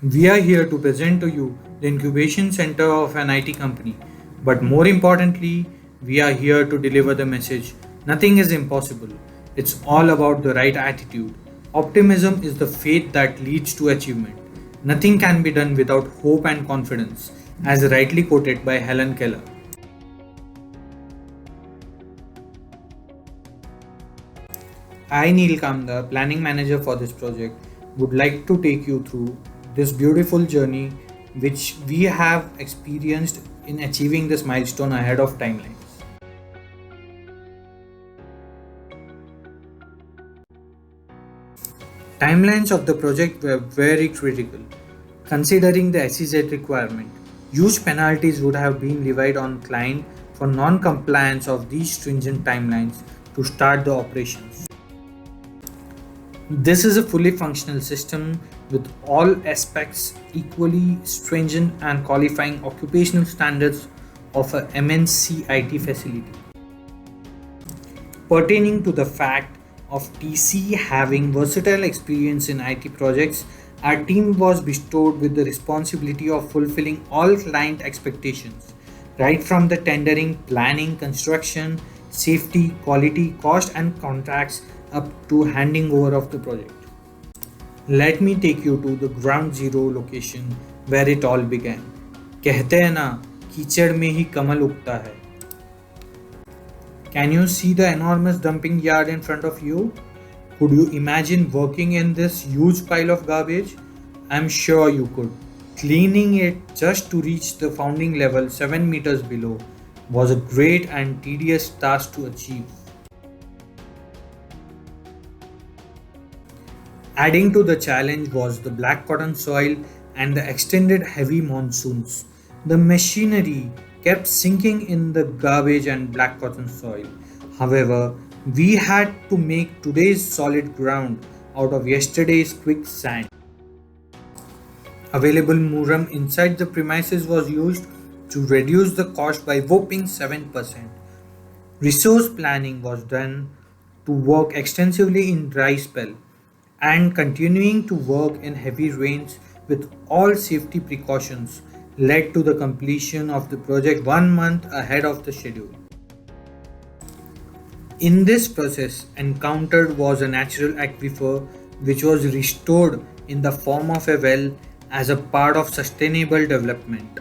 We are here to present to you the incubation center of an IT company. But more importantly, we are here to deliver the message nothing is impossible. It's all about the right attitude. Optimism is the faith that leads to achievement. Nothing can be done without hope and confidence, as rightly quoted by Helen Keller. I, Neil Kamdar, planning manager for this project, would like to take you through this beautiful journey which we have experienced in achieving this milestone ahead of timelines. Timelines of the project were very critical. Considering the SEZ requirement, huge penalties would have been levied on client for non-compliance of these stringent timelines to start the operations. This is a fully functional system with all aspects equally stringent and qualifying occupational standards of a MNC IT facility. Pertaining to the fact of TC having versatile experience in IT projects, our team was bestowed with the responsibility of fulfilling all client expectations, right from the tendering, planning, construction, safety, quality, cost, and contracts up to handing over of the project. Let me take you to the ground zero location where it all began. कहते हैं ना कीचड़ में ही कमल उगता है. Can you see the enormous dumping yard in front of you? Could you imagine working in this huge pile of garbage? I'm sure you could. Cleaning it just to reach the founding level 7 meters below was a great and tedious task to achieve. Adding to the challenge was the black cotton soil and the extended heavy monsoons. The machinery kept sinking in the garbage and black cotton soil. However, we had to make today's solid ground out of yesterday's quicksand. Available muram inside the premises was used to reduce the cost by whopping 7%. Resource planning was done to work extensively in dry spell and continuing to work in heavy rains with all safety precautions led to the completion of the project 1 month ahead of the schedule. In this process, encountered was a natural aquifer which was restored in the form of a well as a part of sustainable development.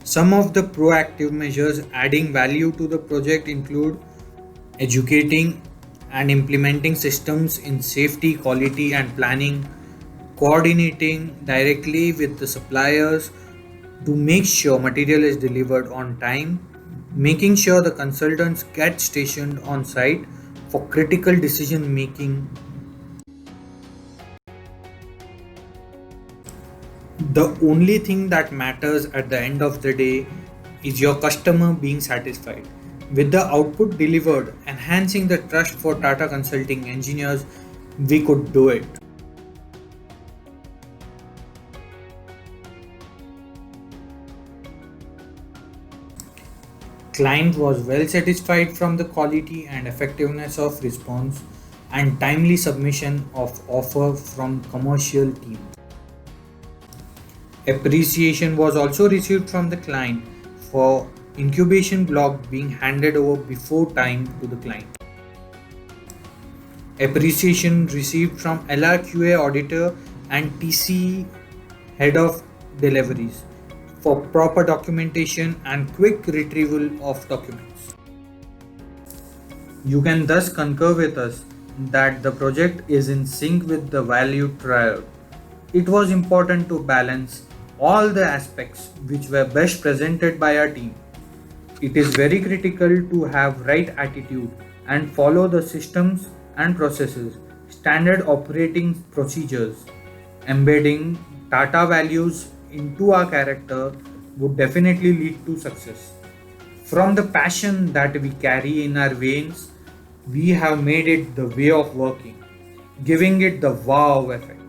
Some of the proactive measures adding value to the project include educating and implementing systems in safety, quality, and planning, coordinating directly with the suppliers to make sure material is delivered on time, making sure the consultants get stationed on site for critical decision making. The only thing that matters at the end of the day is your customer being satisfied with the output delivered, enhancing the trust for Tata Consulting engineers. We could do it. Client was well satisfied from the quality and effectiveness of response and timely submission of offer from commercial team. Appreciation was also received from the client for incubation block being handed over before time to the client. Appreciation received from LRQA auditor and TC head of deliveries for proper documentation and quick retrieval of documents. You can thus concur with us that the project is in sync with the value triad. It was important to balance all the aspects which were best presented by our team. It is very critical to have right attitude and follow the systems and processes, standard operating procedures. Embedding Tata values into our character would definitely lead to success. From the passion that we carry in our veins, we have made it the way of working, giving it the wow effect.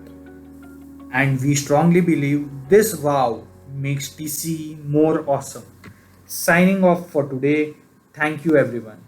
And we strongly believe this wow makes TC more awesome. Signing off for today. Thank you, everyone.